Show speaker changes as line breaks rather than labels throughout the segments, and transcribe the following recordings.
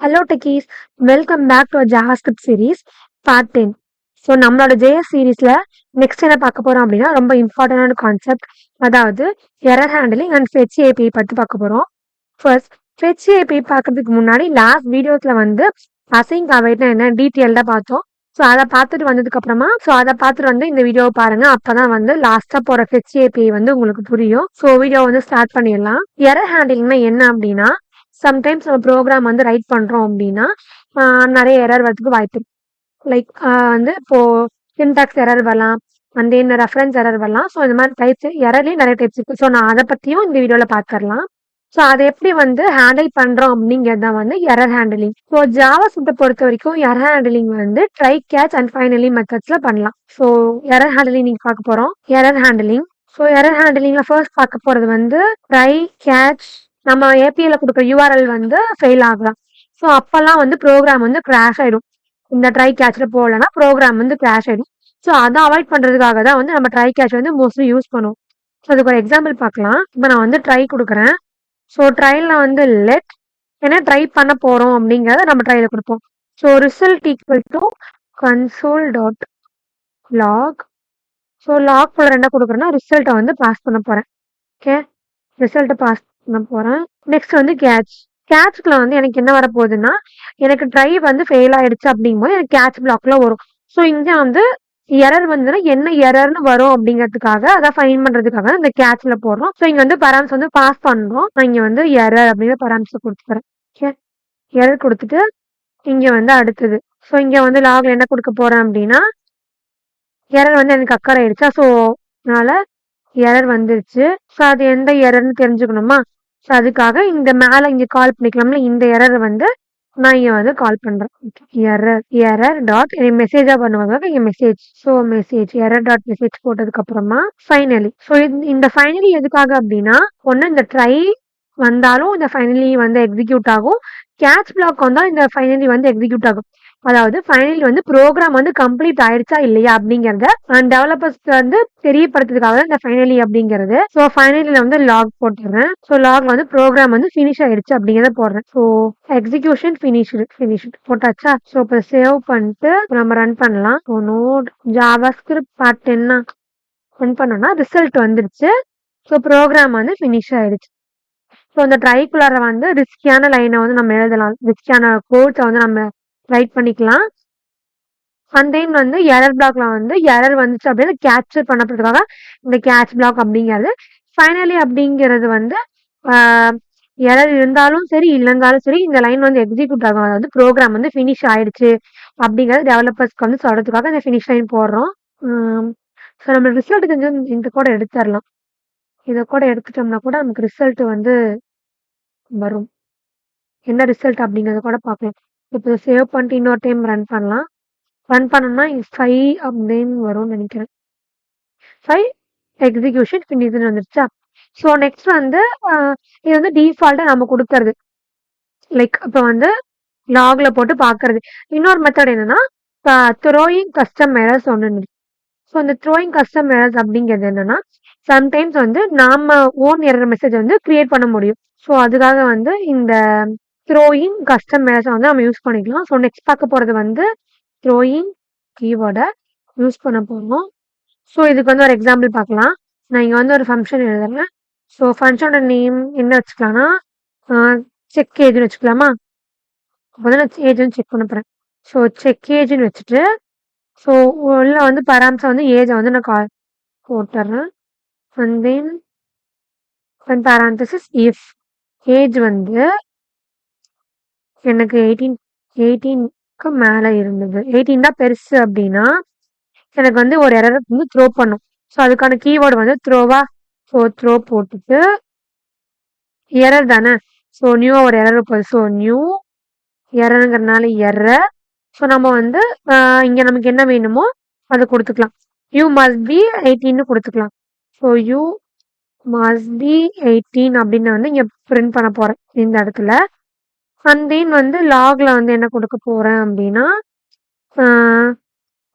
Hello Techies, welcome back to our JavaScript series part 10. So நம்மளோட JS சீரீஸ்ல next என்ன பார்க்க போறோம் அப்படின்னா ரொம்ப இம்பார்ட்டன்டான கான்செப்ட், அதாவது error handling and fetch API பற்றி பார்க்க போறோம். ஃபர்ஸ்ட் ஃபெச் ஏபிஐ பார்க்கறதுக்கு முன்னாடி லாஸ்ட் வீடியோஸ்ல வந்து அசைன் அவைட்னா என்ன டீட்டெயில்டா பார்த்தோம். ஸோ அதை பார்த்துட்டு வந்ததுக்கு அப்புறமா அதை பார்த்துட்டு வந்து இந்த வீடியோவை பாருங்க. அப்பதான் வந்து லாஸ்டா போற ஃபெச் ஏபிஐ வந்து உங்களுக்கு புரியும். ஸோ வீடியோ வந்து ஸ்டார்ட் பண்ணிடலாம். எரர் ஹேண்டலிங்னா என்ன அப்படின்னா, சம்டைம்ஸ் நம்ம ப்ரோக்ராம் வந்து ரைட் பண்றோம் அப்படின்னா நிறைய எரர் வரதுக்கு வாய்ப்பு இருக்கு. லைக் வந்து இப்போ சின்டாக்ஸ் எரர் வரலாம், அண்ட் தென் ரெஃபரன்ஸ் எரர் வரலாம். ஸோ இந்த மாதிரி டைப்ஸ் எரர்லேயும் நிறைய டைப்ஸ் இருக்கு. ஸோ நான் அதை பத்தியும் இந்த வீடியோல பார்த்துடலாம். ஸோ அதை எப்படி வந்து ஹேண்டில் பண்றோம் அப்படிங்கிறத வந்து எரர் ஹேண்டலிங். ஸோ ஜாவாஸ்கிரிப்டை பொறுத்த வரைக்கும் எரர் ஹேண்டலிங் வந்து ட்ரை கேட்ச் அண்ட் ஃபைனலி மெத்தட்ஸ்ல பண்ணலாம். ஸோ எரர் ஹேண்டலிங் நீங்க பார்க்க போறோம். Error handling. ஸோ எரர் ஹேண்டலிங்ல ஃபர்ஸ்ட் பார்க்க போறது வந்து ட்ரை கேட்ச். நம்ம ஏபிஐல கொடுக்குற யூஆர்எல் வந்து ஃபெயில் ஆகலாம். ஸோ அப்பெல்லாம் வந்து ப்ரோக்ராம் வந்து கிராஷ் ஆயிடும். இந்த ட்ரை கேட்ச்ல போகலன்னா ப்ரோக்ராம் வந்து கிராஷ் ஆயிடும். ஸோ அதை அவாய்ட் பண்றதுக்காக தான் வந்து நம்ம ட்ரை கேட்ச் வந்து மோஸ்ட்லி யூஸ் பண்ணுவோம். ஸோ அதுக்கு ஒரு எக்ஸாம்பிள் பார்க்கலாம். இப்போ நான் வந்து ட்ரை கொடுக்குறேன். ஸோ ட்ரைல வந்து லெட் ஏன்னா ட்ரை பண்ண போறோம் அப்படிங்கிறத நம்ம ட்ரைல கொடுப்போம். So result equal to console dot log. So lock போல என்ன கொடுக்குறேன்னா ரிசல்ட்டை வந்து பாஸ் பண்ண போறேன். ஓகே, ரிசல்ட்டை பாஸ் பண்ண போறேன். நெக்ஸ்ட் வந்து கேட்ச். கேட்ச்ல வந்து எனக்கு என்ன வரப்போகுதுன்னா, எனக்கு ட்ரை வந்து ஃபெயில் ஆயிடுச்சு அப்படிங்கும்போது எனக்கு கேட்ச் பிளாக்ல வரும். ஸோ இங்க வந்து எரர் வந்துன்னா என்ன எரர்னு வரும் அப்படிங்கிறதுக்காக அதை ஃபைன் பண்றதுக்காக இந்த கேட்ச்ல போடுறோம். ஸோ இங்க வந்து பராம்ஸ் வந்து பாஸ் பண்றோம். நான் இங்க வந்து எரர் அப்படிங்கிற பராம்ஸ் கொடுத்துக்கிறேன். ஓகே, எரர் கொடுத்துட்டு இங்க வந்து அடுத்தது. ஸோ இங்க வந்து லாக்ல என்ன கொடுக்க போறேன் அப்படின்னா, எரர் வந்து எனக்கு அக்கறை ஆயிடுச்சா, ஸோ அதனால எரர் வந்துருச்சு. ஸோ அது எந்த எரர்னு தெரிஞ்சுக்கணுமா? ஸோ அதுக்காக இந்த மேல இங்க கால் பண்ணிக்கலாம்ல, இந்த எரர் வந்து நான் இங்க வந்து கால் பண்றேன். எரர் எரர் டாட் மெசேஜா பண்ணுவாங்க, இங்க message. So message error dot message போட்டதுக்கு அப்புறமா ஃபைனலி. ஸோ இந்த ஃபைனலி எதுக்காக அப்படின்னா, ஒன்னு இந்த ட்ரை வந்தாலும் இந்த ஃபைனலி வந்து எக்ஸிக்யூட் ஆகும். கேட்ச் பிளாக் வந்தாலும் இந்த ஃபைனலி வந்து எக்ஸிக்யூட் ஆகும். அதாவது ஃபைனலி வந்து ப்ரோக்ராம் வந்து கம்ப்ளீட் ஆயிடுச்சா இல்லையா அப்படிங்கறத டெவலப்பர்ஸ்க்கு வந்து தெரியப்படுத்துறதுக்காக இந்த ஃபைனலி அப்படிங்கிறது. ஸோ ஃபைனலில வந்து லாக் போட்டுறேன். ஸோ லாக் வந்து ப்ரோக்ராம் வந்து ஃபினிஷ் ஆயிடுச்சு அப்படிங்கிறத போடுறேன். ஸோ எக்ஸிகியூஷன் ஃபினிஷ்டு போட்டாச்சா. ஸோ இப்போ சேவ் பண்ணிட்டு நம்ம ரன் பண்ணலாம். So node javascript part 10 run பண்ணோம்னா ரிசல்ட் வந்துடுச்சு. ஸோ ப்ரோக்ராம் வந்து ஃபினிஷ் ஆயிடுச்சு. ஸோ அந்த ட்ரைக்குள்ளார வந்து ரிஸ்கியான லைனை வந்து நம்ம எழுதலாம், ரிஸ்கியான கோட்ஸை வந்து நம்ம ரைட் பண்ணிக்கலாம். அண்ட் தென் வந்து எரர் பிளாக்ல வந்து எரர் வந்துச்சு அப்படின்னு கேப்சர் பண்ணப்படுறதுக்காக இந்த கேட்ச் பிளாக் அப்படிங்கிறது. ஃபைனலி அப்படிங்கிறது வந்து எரர் இருந்தாலும் சரி இல்லைந்தாலும் சரி இந்த லைன் வந்து எக்ஸிக்யூட் ஆகும். அதாவது ப்ரோக்ராம் வந்து ஃபினிஷ் ஆயிடுச்சு அப்படிங்கிறது டெவலப்பர்ஸ்க்கு வந்து சொல்றதுக்காக இந்த ஃபினிஷ் லைன் போடுறோம். ஸோ நம்ம ரிசல்ட் கொஞ்சம் இந்த கூட எடுத்துடலாம். இதை கூட எடுத்துட்டோம்னா கூட நமக்கு ரிசல்ட் வந்து வரும். என்ன ரிசல்ட் அப்படிங்கறத கூட பார்க்கலாம். இப்போ சேவ் பண்ணிட்டு இன்னொரு டைம் ரன் பண்ணலாம். ரன் பண்ணோம்னா 5 அப்படின்னு வரும்னு நினைக்கிறேன். 5 எக்ஸிகியூஷன் ஃபினிஷ்னு வந்துருச்சா. ஸோ நெக்ஸ்ட் வந்து இது வந்து டிஃபால்ட்டா நம்ம கொடுக்கறது. லைக் இப்போ வந்து லாக்ல போட்டு பார்க்கறது. இன்னொரு மெத்தட் என்னன்னா த்ரோயிங் கஸ்டம் எரர்ஸ் ஒன்று. ஸோ இந்த த்ரோயிங் கஸ்டம் எரர்ஸ் அப்படிங்கிறது என்னன்னா, சம்டைம்ஸ் வந்து நாம ஓன் எரர் மெசேஜ் வந்து கிரியேட் பண்ண முடியும். ஸோ அதுக்காக வந்து இந்த த்ரோயிங் கஸ்டம் எரர்ஸ் வந்து நம்ம யூஸ் பண்ணிக்கலாம். ஸோ நெக்ஸ்ட் பார்க்க போறது வந்து த்ரோயிங் கீவேர்டை யூஸ் பண்ண போறோம். ஸோ இதுக்கு வந்து ஒரு எக்ஸாம்பிள் பார்க்கலாம். நான் இங்க வந்து ஒரு ஃபங்க்ஷன் எழுதுறேன். ஸோ ஃபங்க்ஷனோட நேம் என்ன வச்சுக்கலாம்னா செக் ஏஜ்னு வச்சுக்கலாமா. அப்போ நான் ஏஜ்னு செக் பண்ண போறேன். ஸோ செக் ஏஜ்னு வச்சுட்டு ஸோ உள்ள வந்து பராம்சா வந்து ஏஜை வந்து நான் கால் போட்டுறேன். And then parenthesis if age வந்து எனக்கு 18க்கு மேலே இருந்தது, 18 தான் பெருசு அப்படின்னா எனக்கு வந்து ஒரு எரர் வந்து த்ரோ பண்ணும். ஸோ அதுக்கான கீவேர்டு வந்து த்ரோவா. ஸோ த்ரோ போட்டுட்டு எரர் தானே, ஸோ நியூ ஒரு எரர் போகுது. ஸோ நியூ எரருங்கிறதுனால எரர். ஸோ நம்ம வந்து இங்க நமக்கு என்ன வேணுமோ அதை கொடுத்துக்கலாம். யூ மஸ்ட் பி 18 கொடுத்துக்கலாம். ஸோ யூ மஸ்ட் பி 18 அப்படின்னு வந்து இங்க பிரிண்ட் பண்ண போறேன் இந்த இடத்துல. அண்ட் தென் வந்து லாக்ல வந்து என்ன கொடுக்க போறேன் அப்படின்னா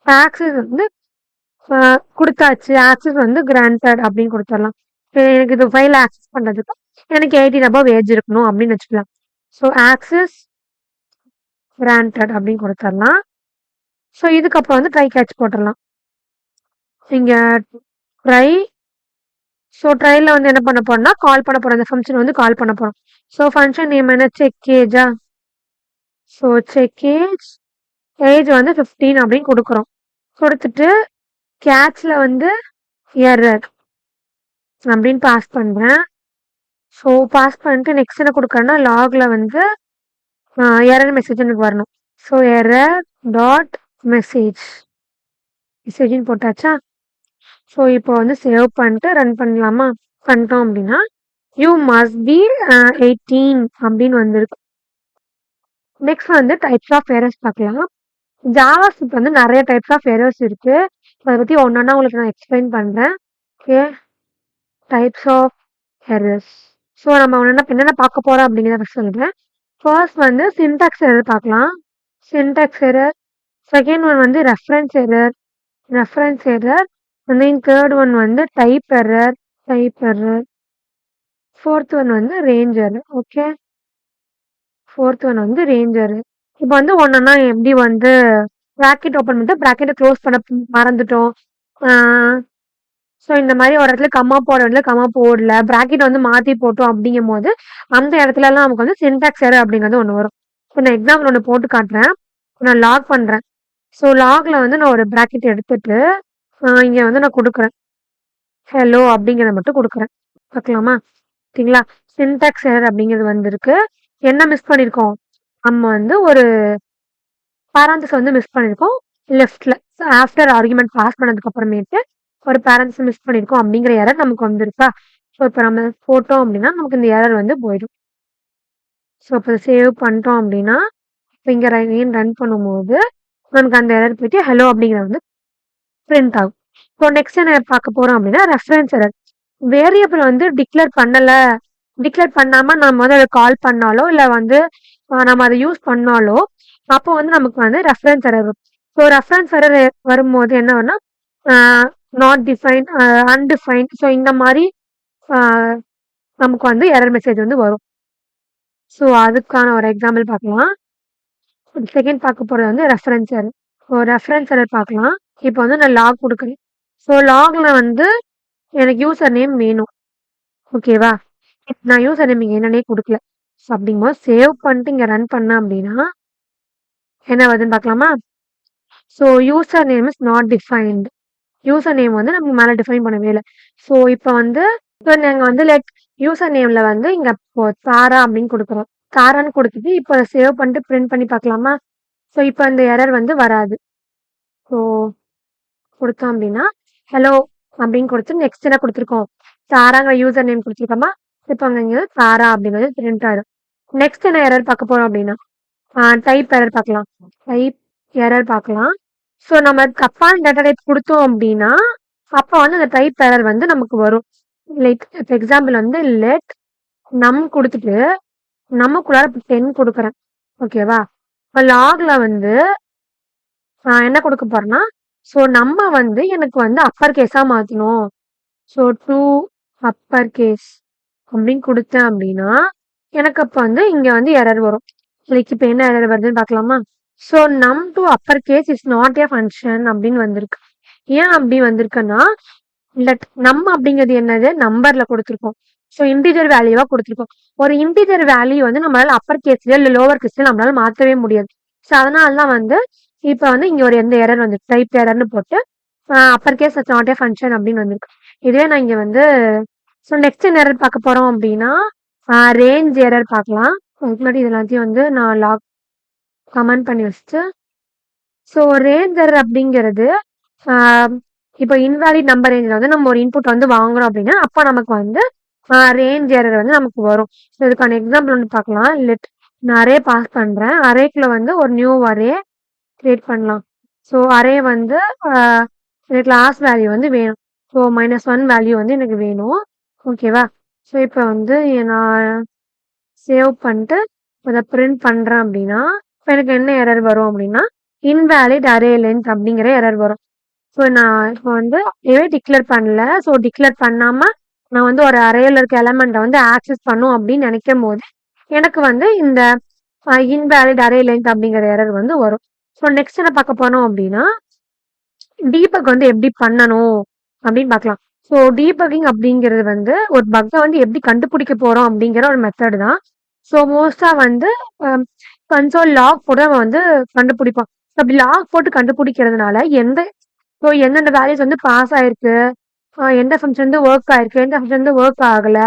ஆக்சஸ் வந்து கொடுத்தாச்சு, ஆக்சஸ் வந்து கிராண்டட் அப்படின்னு கொடுத்துடலாம். எனக்கு இது ஃபைல் ஆக்சஸ் பண்றதுக்கு எனக்கு 18 above ஏஜ் இருக்கணும் அப்படின்னு வச்சுக்கலாம். ஸோ ஆக்சஸ் கிராண்டட் அப்படின்னு கொடுத்துடலாம். ஸோ இதுக்கப்புறம் வந்து ட்ரை கேட்ச் போட்டுடலாம். இங்கே ட்ரை. ஸோ ட்ரையில் வந்து என்ன பண்ண போறோம்னா கால் பண்ண போகிறோம். அந்த ஃபங்க்ஷன் வந்து கால் பண்ண போகிறோம். ஸோ ஃபங்க்ஷன் நேம் என்ன, செக்கேஜா. ஸோ செக்கேஜ் ஏஜ் வந்து 15 அப்படின்னு கொடுக்குறோம். கொடுத்துட்டு கேட்ச்ல வந்து எரர் அப்படின்னு பாஸ் பண்ணுறேன். ஸோ பாஸ் பண்ணிட்டு நெக்ஸ்ட் என்ன கொடுக்குறேன்னா லாக்ல வந்து எரர் மெசேஜ் எனக்கு வரணும். ஸோ எரர் டாட் மெசேஜ்னு போட்டாச்சா. ஸோ இப்போ வந்து சேவ் பண்ணிட்டு ரன் பண்ணலாமா. பண்ணிட்டோம் அப்படின்னா யூ மஸ்ட் பி 18 அப்படின்னு வந்திருக்கு. நெக்ஸ்ட் வந்து டைப்ஸ் ஆஃப் எரர்ஸ் பார்க்கலாம். ஜாவாஸ்கிரிப்ட் வந்து நிறைய டைப்ஸ் ஆஃப் எரர்ஸ் இருக்கு. அதை பற்றி ஒன்றா உங்களுக்கு நான் எக்ஸ்பிளைன் பண்ணுறேன். Okay, types of errors. So நம்ம என்னென்ன பார்க்க போகிறோம் அப்படிங்கிறத சொல்கிறேன். ஃபர்ஸ்ட் வந்து சின்டாக்ஸ் எரர் பார்க்கலாம். Syntax error. செகண்ட் ஒன் வந்து reference error. And then third one வந்து டைப் எரர். ஃபோர்த் ஒன் வந்து range error. Okay, fourth one வந்து ரேஞ்ச் எரர். இப்போ வந்து ஒன்றா எப்படி வந்து ப்ராக்கெட் ஓப்பன் பண்ணிட்டு ப்ராக்கெட்டை க்ளோஸ் பண்ண மறந்துட்டோம். ஸோ இந்த மாதிரி ஒரு இடத்துல கம்மா போட இடத்துல கம்மா போடல, ப்ராக்கெட் வந்து மாற்றி போட்டோம் அப்படிங்கும் போது அந்த இடத்துலலாம் நமக்கு வந்து சின்டாக்ஸ் எரர் அப்படிங்கிறது ஒன்று வரும். இப்போ நான் எக்ஸாம்பிள் ஒன்று போட்டு காட்டுறேன். நான் லாக் பண்ணுறேன். ஸோ லாக்ல வந்து நான் ஒரு ப்ராக்கெட் எடுத்துட்டு இங்கே வந்து நான் கொடுக்குறேன் ஹலோ அப்படிங்கிறத மட்டும் கொடுக்குறேன். பார்க்கலாமா. ஓகேங்களா. சின்டாக்ஸ் எரர் அப்படிங்கிறது வந்திருக்கு. என்ன மிஸ் பண்ணியிருக்கோம், நம்ம வந்து ஒரு பேரண்ட்ஸ் வந்து மிஸ் பண்ணியிருக்கோம் லெஃப்ட்ல. ஆஃப்டர் ஆர்குமெண்ட் பாஸ் பண்ணதுக்கு அப்புறமேட்டு ஒரு பேரண்ட்ஸ் மிஸ் பண்ணியிருக்கோம் அப்படிங்கிற எரர் நமக்கு வந்துருக்கா. ஸோ இப்போ நம்ம போட்டோம் அப்படின்னா நமக்கு இந்த எரர் வந்து போயிடும். ஸோ இப்போ சேவ் பண்ணிட்டோம் அப்படின்னா இப்போ இங்கே ரன் பண்ணும்போது நமக்கு அந்த எரர் போயிட்டு ஹலோ அப்படிங்கிறது வந்து பிரிண்ட் ஆகும். இப்போ நெக்ஸ்ட் என்ன பார்க்க போறோம் அப்படின்னா ரெஃபரன்ஸ் எரர். வேரியபிள் வந்து டிக்ளேர் பண்ணாம நம்ம வந்து அதை கால் பண்ணாலோ இல்லை வந்து நம்ம அதை யூஸ் பண்ணாலோ அப்போ வந்து நமக்கு வந்து ரெஃபரன்ஸ் எரர் வரும். ஸோ ரெஃபரன்ஸ் எரர் வரும்போது என்ன வரும்னா நாட் டிஃபைன், அன்டிஃபைன். ஸோ இந்த மாதிரி நமக்கு வந்து எரர் மெசேஜ் வந்து வரும். ஸோ அதுக்கான ஒரு எக்ஸாம்பிள் பார்க்கலாம். செகண்ட் பார்க்க போகிறது வந்து reference error. So reference error பார்க்கலாம். இப்போ வந்து நான் லாக் கொடுக்குறேன். ஸோ லாக்ல வந்து எனக்கு யூசர் நேம் வேணும். ஓகேவா. நான் யூசர் நேம் இங்கே என்னன்னே கொடுக்கல. ஸோ அப்படிங்கும்போது சேவ் பண்ணிட்டு இங்கே ரன் பண்ணேன் அப்படின்னா என்ன வருதுன்னு பார்க்கலாமா. So user name is not defined. User name வந்து நம்ம மேலே டிஃபைன் பண்ணவே இல்லை. ஸோ இப்போ வந்து நாங்கள் வந்து லைக் யூசர் நேம்ல வந்து இங்கே தாரா அப்படின்னு கொடுக்குறோம். தாரான்னு கொடுத்துட்டு இப்போ சேவ் பண்ணிட்டு பிரிண்ட் பண்ணி பார்க்கலாமா. ஸோ இப்போ அந்த எரர் வந்து வராது. ஸோ கொடுத்தோம் அப்படின்னா ஹலோ அப்படின்னு கொடுத்து நெக்ஸ்ட் என்ன கொடுத்துருக்கோம், தாராங்கிற யூசர் நேம் கொடுத்துருக்கோமா. இப்போ அங்கே தாரா அப்படிங்கிறது பிரிண்ட் ஆயிடும். நெக்ஸ்ட் என்ன எரர் பார்க்க போறோம் அப்படின்னா டைப் எரர் பார்க்கலாம். ஸோ நம்ம தப்பான டேட்டா டைப் கொடுத்தோம் அப்படின்னா அப்போ வந்து அந்த டைப் எரர் வந்து நமக்கு வரும். லைக் இப்போ எக்ஸாம்பிள் வந்து லெட் நம் கொடுத்துட்டு நமக்குள்ளார 10 கொடுக்குறேன். ஓகேவா. இப்போ லாக்ல வந்து என்ன கொடுக்க போறேன்னா ஸோ நம்ம வந்து எனக்கு வந்து அப்பர் கேஸா மாற்றணும். ஸோ 2 அப்பர் கேஸ் அப்படின்னு கொடுத்தேன் அப்படின்னா எனக்கு அப்போ வந்து இங்கே வந்து எரர் வரும். லைக் இப்போ என்ன எரர் வருதுன்னு பார்க்கலாமா. So num to upper case is not a function அப்படின்னு வந்திருக்கு. ஏன் அப்படி வந்திருக்குன்னா லெட் நம் அப்படிங்கிறது என்னது, நம்பர்ல கொடுத்துருக்கோம். ஸோ இன்டிஜர் வேல்யூவா கொடுத்துருக்கோம். ஒரு இன்டிஜர் வேல்யூ வந்து நம்மளால அப்பர் கேஸ்லயோ இல்லை லோவர் கேஸ்லயோ நம்மளால மாற்றவே முடியாது. ஸோ அதனால தான் வந்து இப்போ வந்து இங்கே ஒரு எந்த எரர் வந்து டைப் எரர்னு போட்டு upper case is not a function அப்படின்னு வந்திருக்கு. இதுவே நான் இங்கே வந்து ஸோ நெக்ஸ்ட் என்ன எரர் பார்க்க போறோம் அப்படின்னா ரேஞ்ச் எரர் பார்க்கலாம். அதுக்கு முன்னாடி இது எல்லாத்தையும் வந்து நான் லாக் கமெண்ட் பண்ணி வச்சுட்டு ஸோ ரேஞ்ச் எரர் அப்படிங்கிறது இப்போ இன்வாலிட் நம்பர் ரேஞ்சில் வந்து நம்ம ஒரு இன்புட் வந்து வாங்குறோம் அப்படின்னா அப்போ நமக்கு வந்து ரேஞ்ச் எரர் வந்து நமக்கு வரும். ஸோ இதுக்கான எக்ஸாம்பிள் வந்து பார்க்கலாம். லெட் நான் அரே பாஸ் பண்ணுறேன். அரேக்குள்ள வந்து ஒரு நியூ அரே கிரியேட் பண்ணலாம். ஸோ அரே வந்து எனக்கு கிளாஸ் வேல்யூ வந்து வேணும். ஸோ -1 வேல்யூ வந்து எனக்கு வேணும். ஓகேவா. ஸோ இப்போ வந்து நான் சேவ் பண்ணிட்டு அதை பிரிண்ட் பண்ணுறேன் அப்படின்னா இப்போ எனக்கு என்ன எரர் வரும் அப்படின்னா இன்வேலிட் அரே லென்த் அப்படிங்கிற எரர் வரும். ஸோ நான் இப்போ வந்து டிக்ளேர் பண்ணல. ஸோ டிக்ளேர் பண்ணாமல் நான் வந்து ஒரு அரேல இருக்க எலமெண்ட்டை வந்து ஆக்சஸ் பண்ணும் அப்படின்னு நினைக்கும் போது எனக்கு வந்து இந்த இன்வேலிட் அரே லென்த் அப்படிங்கிற எரர் வந்து வரும். ஸோ நெக்ஸ்ட் என்ன பார்க்க போனோம் அப்படின்னா டீபக் வந்து எப்படி பண்ணணும் அப்படின்னு பார்க்கலாம். ஸோ டீபக்கிங் அப்படிங்கிறது வந்து ஒரு பக்கை வந்து எப்படி கண்டுபிடிக்க போறோம் அப்படிங்கிற ஒரு மெத்தட் தான். ஸோ மோஸ்டா வந்து கன்சோல் லாக் போட்டு நம்ம வந்து கண்டுபிடிப்போம். அப்படி லாக் போட்டு கண்டுபிடிக்கிறதுனால எந்தெந்த வேல்யூஸ் வந்து பாஸ் ஆயிருக்கு, எந்த ஃபங்க்ஷன் வந்து ஒர்க் ஆயிருக்கு, எந்த ஃபங்க்ஷன் வந்து ஒர்க் ஆகல,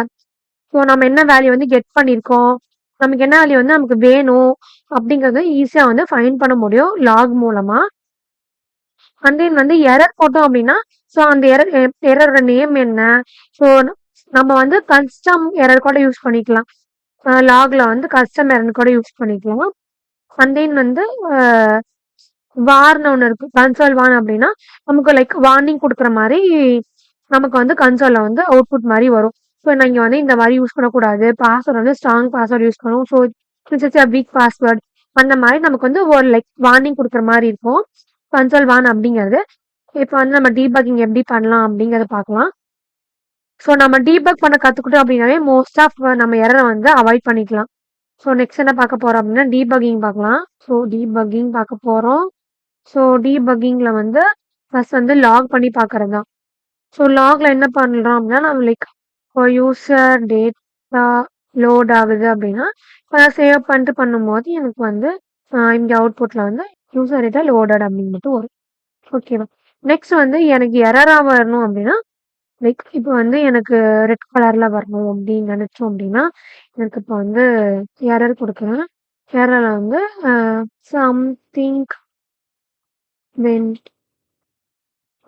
ஸோ நம்ம என்ன வேல்யூ வந்து கெட் பண்ணியிருக்கோம், நமக்கு என்ன வேல்யூ வந்து நமக்கு வேணும் அப்படிங்கறது ஈஸியா வந்து ஃபைண்ட் பண்ண முடியும் லாக் மூலமா. அண்ட் தென் வந்து எரர் போட்டோம் அப்படின்னா ஸோ அந்த எரரோட நேம் என்ன, ஸோ நம்ம வந்து கஸ்டம் எரர் கூட யூஸ் பண்ணிக்கலாம். லாக்ல வந்து கஸ்டம் எரர் கூட யூஸ் பண்ணிக்கலாம். அண்ட் தென் வந்து வார்னு ஒன்று இருக்கு, கன்சோல் வார்ன் அப்படின்னா நமக்கு லைக் வார்னிங் கொடுக்குற மாதிரி நமக்கு வந்து கன்சோல்ல வந்து அவுட்புட் மாதிரி வரும். ஸோ நீங்க வந்து இந்த மாதிரி யூஸ் பண்ணக்கூடாது, பாஸ்வேர்ட் வந்து ஸ்ட்ராங் பாஸ்வேர்ட் யூஸ் பண்ணணும், so it's a week password அந்த மாதிரி நமக்கு வந்து ஒரு லைக் வார்னிங் கொடுக்குற மாதிரி இருக்கும் கன்சோல் வார்ன் அப்படிங்கிறது. இப்போ வந்து நம்ம டீபக்கிங் எப்படி பண்ணலாம் அப்படிங்கறத பார்க்கலாம். ஸோ நம்ம டீபக் பண்ண கத்துக்கிட்டோம் அப்படின்னாவே மோஸ்ட் ஆஃப் நம்ம எரரை வந்து அவாய்ட் பண்ணிக்கலாம். ஸோ நெக்ஸ்ட் என்ன பார்க்க போறோம் அப்படின்னா டீபக்கிங் பார்க்கலாம். ஸோ டீபக்கிங் பார்க்க போறோம். ஸோ டீபக்கிங்ல வந்து ஃபர்ஸ்ட் வந்து லாக் பண்ணி பார்க்கறது தான். ஸோ லாக்ல என்ன பண்றோம் அப்படின்னா நம்ம லைக் யூசர் டேட்டா லோட் ஆகுது அப்படின்னா சேவ் பண்ணிட்டு பண்ணும்போது எனக்கு வந்து இங்க அவுட்புட்ல வந்து யூசர் டேட்டா லோடட் அப்படின்னு மட்டும் வரும். ஓகேவா. நெக்ஸ்ட் வந்து எனக்கு எரரா வரணும் அப்படின்னா லைக் இப்போ வந்து எனக்கு ரெட் கலர்ல வரணும் அப்படின்னு நினைச்சோம் அப்படின்னா எனக்கு இப்போ வந்து எரர் கொடுக்குறேன். எரர்ல வந்து சம்திங் வென்ட்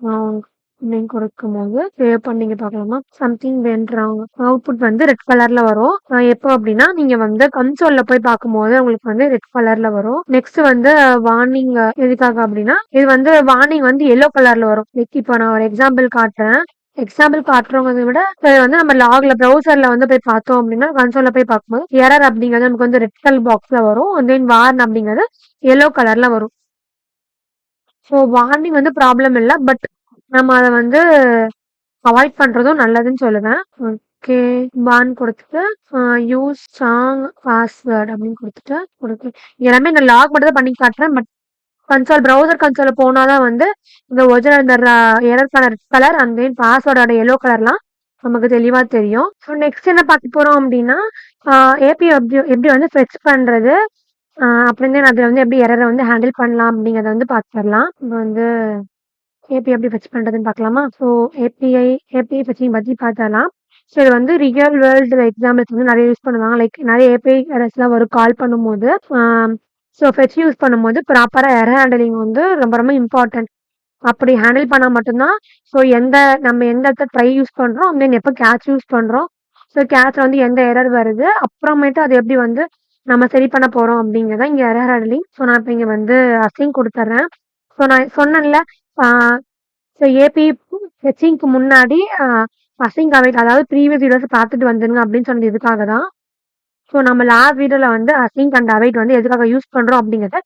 ராங் அப்படின்னு கொடுக்கும்போது சேவ் பண்ணீங்க பார்க்கலாமா. சம்திங் வென்ட் ராங் அவுட்புட் வந்து ரெட் கலர்ல வரும். எப்போ அப்படின்னா நீங்க வந்து கன்சோல்ல போய் பார்க்கும்போது உங்களுக்கு வந்து ரெட் கலர்ல வரும். நெக்ஸ்ட் வந்து வார்னிங் எதுக்காக அப்படின்னா இது வந்து வார்னிங் வந்து எல்லோ கலர்ல வரும். லைக் இப்போ நான் ஒரு எக்ஸாம்பிள் காட்டுறேன். எக்ஸாம்பிள் காட்டுறவங்க விட வந்து நம்ம லாக்ல ப்ரௌசர்ல வந்து போய் பார்த்தோம் அப்படின்னா கன்சோல்ல போய் பார்க்கும்போது எரர் அப்படிங்கிறது நமக்கு வந்து ரெட் கலர் பாக்ஸ்ல வரும். தென் வார்ன் அப்படிங்கிறது எல்லோ கலர்ல வரும். ஸோ வார்னிங் வந்து ப்ராப்ளம் இல்லை, பட் நம்ம அதை வந்து அவாய்ட் பண்றதும் நல்லதுன்னு சொல்லுவேன். ஓகே, வார்ன் கொடுத்துட்டு யூஸ் ஸ்ட்ராங் பாஸ்வேர்ட் அப்படின்னு கொடுத்து எல்லாமே நான் லாக் மட்டும் தான் பண்ணி காட்டுறேன். பட் ப்ரௌசர் கன்சோல போனாதான் வந்து இந்த ஒரிஜினல் இந்த error colour colour and then பாஸ்வேர்டோட எல்லோ கலர்லாம் நமக்கு தெளிவா தெரியும். ஸோ நெக்ஸ்ட் என்ன பார்க்க போறோம் அப்படின்னா ஏபி எப்படி வந்து ஃபெச் பண்றது, அப்புறம் தென் அதுல வந்து எப்படி எரரை வந்து ஹேண்டில் பண்ணலாம் அப்படிங்கறத வந்து பார்த்துடலாம். இப்போ வந்து ஏபி எப்படி ஃபெச் பண்றதுன்னு பார்க்கலாமா. ஸோ ஏபிஐ ஃபெச்சிங் பத்தி பார்த்தரலாம். ஸோ இது வந்து ரியல் வேர்ல்டு எக்ஸாம்பிள்ஸ் வந்து நிறைய யூஸ் பண்ணுவாங்க. லைக் நிறைய ஏபிஐ எரர்ஸ்லாம் ஒரு கால் பண்ணும்போது ஸோ ஃபெச் யூஸ் பண்ணும்போது ப்ராப்பரா எரர் ஹேண்டலிங் வந்து ரொம்ப ரொம்ப இம்பார்ட்டன்ட். அப்படி ஹேண்டில் பண்ணா மட்டும்தான் ஸோ நம்ம எந்த இடத்துல ட்ரை யூஸ் பண்றோம் தென் எப்போ கேட்ச் யூஸ் பண்றோம், ஸோ கேட்ச்ல வந்து எந்த எரர் வருது, அப்புறமேட்டு அது எப்படி வந்து நம்ம சரி பண்ண போறோம் அப்படிங்கிறத இங்க எரர் ஹேண்டலிங். ஸோ நான் இப்போ இங்க வந்து அசைன் கொடுத்துட்றேன். ஸோ நான் சொன்னேன்ல ஸோ ஏபி ஃபெச்சிங்க்கு முன்னாடி அசைன் அவைட் அதாவது ப்ரீவியஸ் வீடியோஸ் பார்த்துட்டு வந்துருங்க அப்படின்னு சொன்னது இதுக்காக தான். ஸோ நம்ம லாஸ்ட் வீடியோல வந்து அசைன் அண்ட் அவைட் வந்து எதுக்காக யூஸ் பண்றோம் அப்படிங்கிறத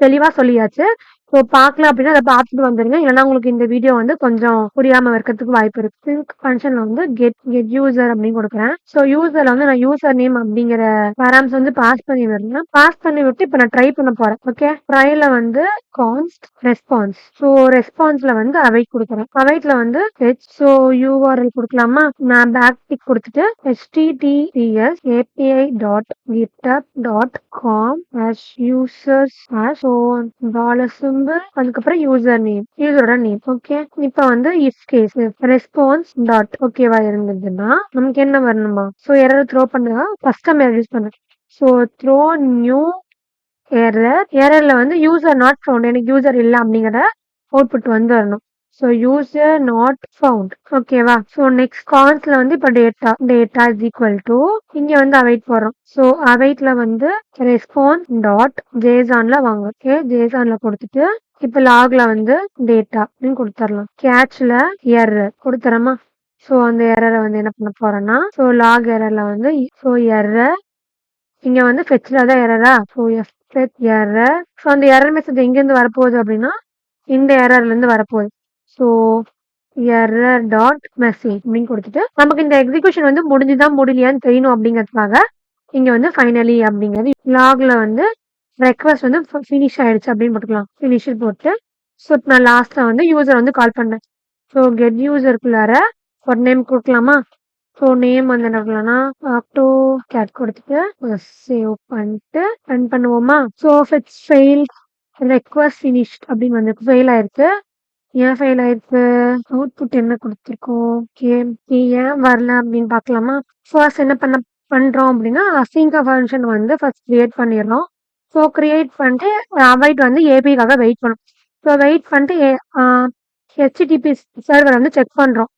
தெளிவா சொல்லியாச்சு. ஸோ பார்க்கல அப்படின்னா அதை பார்த்துட்டு வந்துருங்க. இல்லைன்னா உங்களுக்கு இந்த வீடியோ வந்து கொஞ்சம் புரியாம இருக்கிறதுக்கு வாய்ப்பு இருக்கு. சிங்க் ஃபங்க்ஷன்ல வந்து கெட் யூசர் அப்படின்னு கொடுக்குறேன். ஸோ யூசர்ல வந்து நான் யூசர் நேம் அப்படிங்கிற பேராம்ஸ் வந்து பாஸ் பண்ணி வரேன். பாஸ் பண்ணி விட்டு இப்போ நான் ட்ரை பண்ண போறேன். ஓகே, ட்ரைல வந்து கான்ஸ்ட் ரெஸ்பான்ஸ். ஸோ ரெஸ்பான்ஸ்ல வந்து அவைட் கொடுக்குறேன். அவைட்ல வந்து ஸோ யூஆர்எல் கொடுக்கலாமா. நான் பேக் டிக் கொடுத்துட்டு https api.github.com /users $, அதுக்கப்புறம் யூசர் நேம், யூசரோட நேம். ஓகே, இப்ப வந்து இஃப் கேஸ் ரெஸ்பான்ஸ் டாட் ஓகேவா இருந்ததுன்னா நமக்கு என்ன வரணுமா. ஸோ எரர் த்ரோ பண்ணா கஸ்டம் எரர் யூஸ் பண்ண. ஸோ த்ரோ நியூ எரர்ல வந்து யூசர் நாட் ஃபவுண்ட், எனக்கு யூசர் இல்லை அப்படிங்கிற அவுட்புட் வந்து வரணும். So user not found. ஓகேவா. ஸோ நெக்ஸ்ட் கான்ஸ்ல வந்து இப்போ டேட்டா இஸ் ஈக்குவல் டு இங்க வந்து அவைட் போடுறோம். ஸோ அவைட்ல வந்து ரெஸ்பான்ஸ் டாட் ஜேசான்ல வாங்க. ஓகே, ஜேசான்ல கொடுத்துட்டு இப்போ லாக்ல வந்து டேட்டா அப்படின்னு கொடுத்துடலாம். கேட்ச்ல எரர் கொடுத்துறோமா. ஸோ அந்த எரரை வந்து என்ன பண்ண போறேன்னா ஸோ லாக் எரர்ல வந்து ஸோ எரர் இங்க வந்து ஃபெச்ல தான் எரரா. So error. ஸோ அந்த எரர் மெசேஜ் எங்கேருந்து வரப்போகுது அப்படின்னா இந்த எரர்ல இருந்து வரப்போகுது. ஸோ எரர் டாட் மெசேஜ் அப்படின்னு கொடுத்துட்டு நமக்கு இந்த எக்ஸிகியூஷன் வந்து முடிஞ்சுதான் முடியலையான்னு தெரியணும் அப்படிங்கிறதுக்காக இங்க வந்து ஃபைனலி அப்படிங்கிறது லாக்ல வந்து ரெக்வஸ்ட் வந்து ஃபினிஷ் ஆயிடுச்சு அப்படின்னு போட்டுக்கலாம். ஃபினிஷ் போட்டு ஸோ நான் லாஸ்ட்ல வந்து யூசர் வந்து கால் பண்ணேன். ஸோ கெட் யூசருக்குள்ளார ஒரு நேம் கொடுக்கலாமா? ஸோ நேம் வந்து என்ன பண்ணலாம்னா ஆக்டோ கேட் கொடுத்துட்டு சேவ் பண்ணிட்டு ரன் பண்ணுவோமா? So it's fail request finished அப்படின்னு வந்து ஃபெயில் ஆயிருக்கு. ஏன் ஃபெயில் ஆயிருக்கு? அவுட்புட் என்ன கொடுத்துருக்கோம்? ஓகே ஏன் வரல அப்படின்னு பார்க்கலாமா? ஃபர்ஸ்ட் என்ன பண்றோம் அப்படின்னா சிங்க் ஃபங்க்ஷன் வந்து ஃபர்ஸ்ட் கிரியேட் பண்ணிடுறோம். ஸோ கிரியேட் பண்ணிட்டு அவைட் வந்து ஏபிக்காக வெயிட் பண்ணும். ஸோ வெயிட் பண்ணிட்டு ஹெச்டிடிபி சர்வர் வந்து செக் பண்றோம்.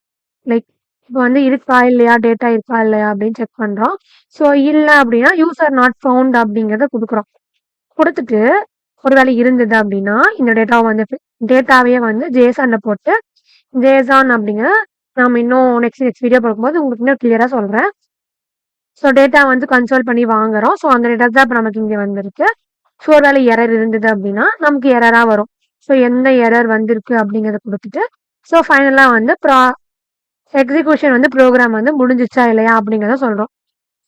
லைக் இப்போ வந்து இருக்கா இல்லையா, டேட்டா இருக்கா இல்லையா அப்படின்னு செக் பண்றோம். ஸோ இல்லை அப்படின்னா யூசர் நாட் ஃபவுண்ட் அப்படிங்கிறத கொடுக்குறோம். கொடுத்துட்டு ஒருவேளை இருந்தது அப்படின்னா இந்த டேட்டாவை வந்து டேட்டாவே வந்து ஜேசான்ல போட்டு ஜேசான் அப்படிங்கிற நாம இன்னும் நெக்ஸ்ட் வீடியோ பார்க்கும்போது உங்களுக்கு இன்னும் கிளியரா சொல்றேன். ஸோ டேட்டா வந்து கன்சோல் பண்ணி வாங்குறோம். ஸோ அந்த டேட்டா தான் இப்போ நமக்கு இங்கே வந்திருக்கு. ஸோ ஒருவேளை எரர் இருந்தது அப்படின்னா நமக்கு எரரா வரும். ஸோ எந்த எரர் வந்திருக்கு அப்படிங்கிறத கொடுத்துட்டு ஸோ ஃபைனலா வந்து எக்ஸிக்யூஷன் வந்து ப்ரோக்ராம் வந்து முடிஞ்சிச்சா இல்லையா அப்படிங்கிறத சொல்றோம்.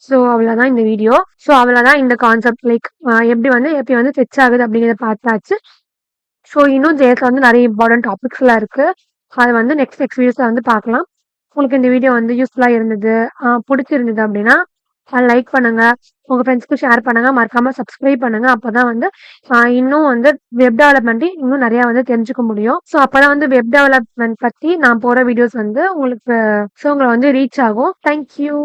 ஸோ அவ்வளோதான் இந்த வீடியோ. ஸோ அவ்வளோதான் இந்த கான்செப்ட். லைக் எப்படி வந்து எப்படி வந்து ஃபெச் ஆகுது அப்படிங்கிறத பார்த்தாச்சு. ஸோ இன்னும் ஜேஎஸ்ல வந்து நிறைய இம்பார்ட்டன்ட் டாபிக்ஸ்லாம் இருக்கு. அதை வந்து நெக்ஸ்ட் வீடியோஸ்ல வந்து பார்க்கலாம். உங்களுக்கு இந்த வீடியோ வந்து யூஸ்ஃபுல்லா இருந்தது, பிடிச்சிருந்தது அப்படின்னா லைக் பண்ணுங்க, உங்க ஃப்ரெண்ட்ஸ்க்கு ஷேர் பண்ணுங்க, மறக்காம சப்ஸ்கிரைப் பண்ணுங்க. அப்பதான் வந்து இன்னும் வந்து வெப் டெவலப்மெண்ட் இன்னும் நிறைய வந்து தெரிஞ்சுக்க முடியும். ஸோ அப்பதான் வந்து வெப் டெவலப்மெண்ட் பத்தி நான் போற வீடியோஸ் வந்து உங்களுக்கு உங்களை வந்து ரீச் ஆகும். தேங்க்யூ.